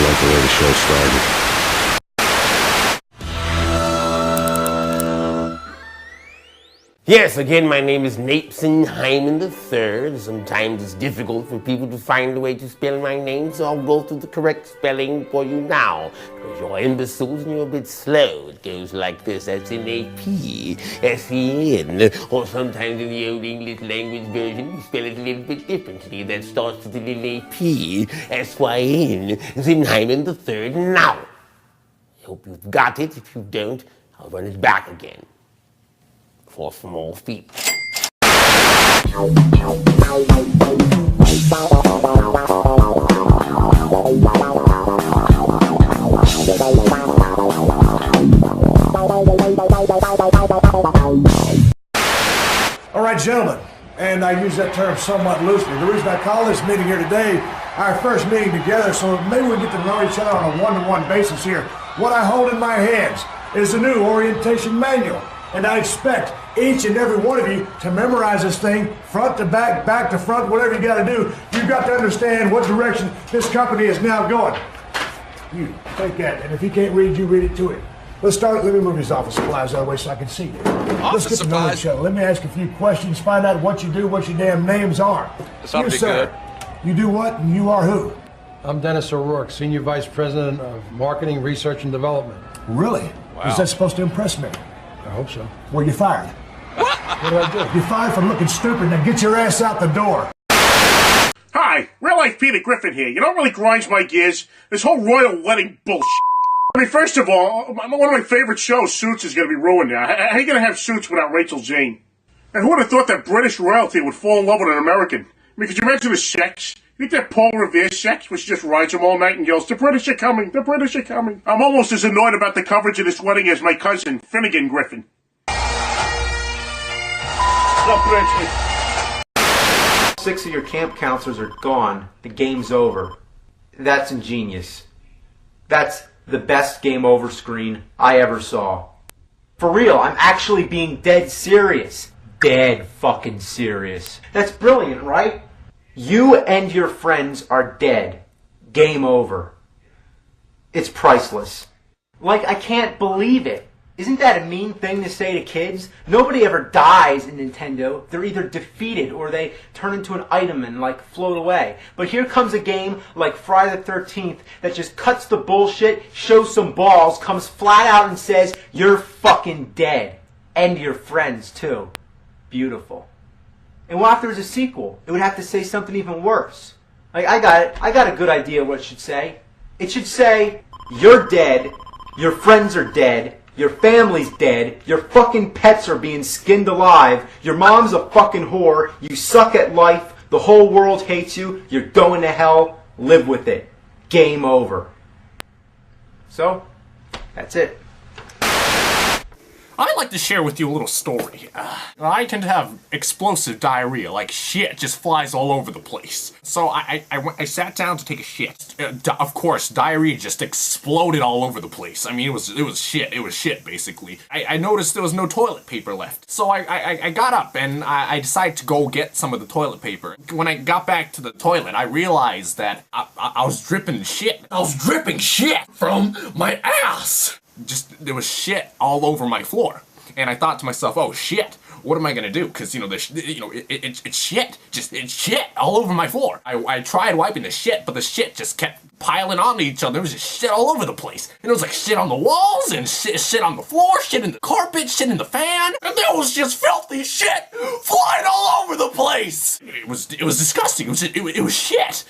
like the way the show started. Yes, again, my name is Nathan Hyman III. Sometimes it's difficult for people to find a way to spell my name, so I'll go through the correct spelling for you now. Because you're imbeciles and you're a bit slow. It goes like this: S-N-A-P, S-E-N, or sometimes in the old English language version, we spell it a little bit differently. That starts with a little A-P, S-Y-N, Zin Hyman III now. I hope you've got it. If you don't, I'll run it back again. For small feet. All right, gentlemen, and I use that term somewhat loosely. The reason I call this meeting here today, our first meeting together, so maybe we get to know each other on a one-to-one basis here. What I hold in my hands is the new orientation manual. And I expect each and every one of you to memorize this thing front to back, back to front, whatever you got to do. You've got to understand what direction this company is now going. You, take that, and if he can't read, you read it to him. Let's start. Let me move his office supplies out of the way so I can see you. Let's get to know each other. Let me ask a few questions, find out what you do, what your damn names are. Something good. You do what, and you are who? I'm Dennis O'Rourke, Senior Vice President of Marketing, Research, and Development. Really? Wow. Is that supposed to impress me? I hope so. Well, you're fired. What did I do? You're fired for looking stupid. Now get your ass out the door. Hi, real-life Peter Griffin here. You know what really grinds my gears? This whole royal wedding bullshit. I mean, first of all, one of my favorite shows, Suits, is going to be ruined now. How are you going to have Suits without Rachel Zane? And who would have thought that British royalty would fall in love with an American? I mean, could you imagine the sex? You think that Paul Revere sex, which just rides him all night and yells, "The British are coming, the British are coming." I'm almost as annoyed about the coverage of this wedding as my cousin, Finnegan Griffin. What's up, Bridgely? 6 of your camp counselors are gone. The game's over. That's ingenious. That's the best game over screen I ever saw. For real, I'm actually being dead serious. Dead fucking serious. That's brilliant, right? You and your friends are dead. Game over. It's priceless. Like, I can't believe it. Isn't that a mean thing to say to kids? Nobody ever dies in Nintendo. They're either defeated or they turn into an item and, like, float away. But here comes a game like Friday the 13th that just cuts the bullshit, shows some balls, comes flat out and says, "You're fucking dead." And your friends, too. Beautiful. And what if there was a sequel? It would have to say something even worse. Like, I got it. I got a good idea what it should say. It should say, "You're dead, your friends are dead, your family's dead, your fucking pets are being skinned alive, your mom's a fucking whore, you suck at life, the whole world hates you, you're going to hell, live with it. Game over." So, that's it. I'd like to share with you a little story. I tend to have explosive diarrhea, like shit just flies all over the place. So I sat down to take a shit. Of course, diarrhea just exploded all over the place. I mean, it was shit basically. I noticed there was no toilet paper left. So I got up and I decided to go get some of the toilet paper. When I got back to the toilet, I realized that I was dripping shit. I was dripping shit from my ass. There was shit all over my floor, and I thought to myself, "Oh shit, what am I gonna do?" Because it's shit, it's shit all over my floor. I tried wiping the shit, but the shit just kept piling onto each other. There was just shit all over the place, and it was like shit on the walls, and shit on the floor, shit in the carpet, shit in the fan, and there was just filthy shit flying all over the place. It was disgusting. It was shit.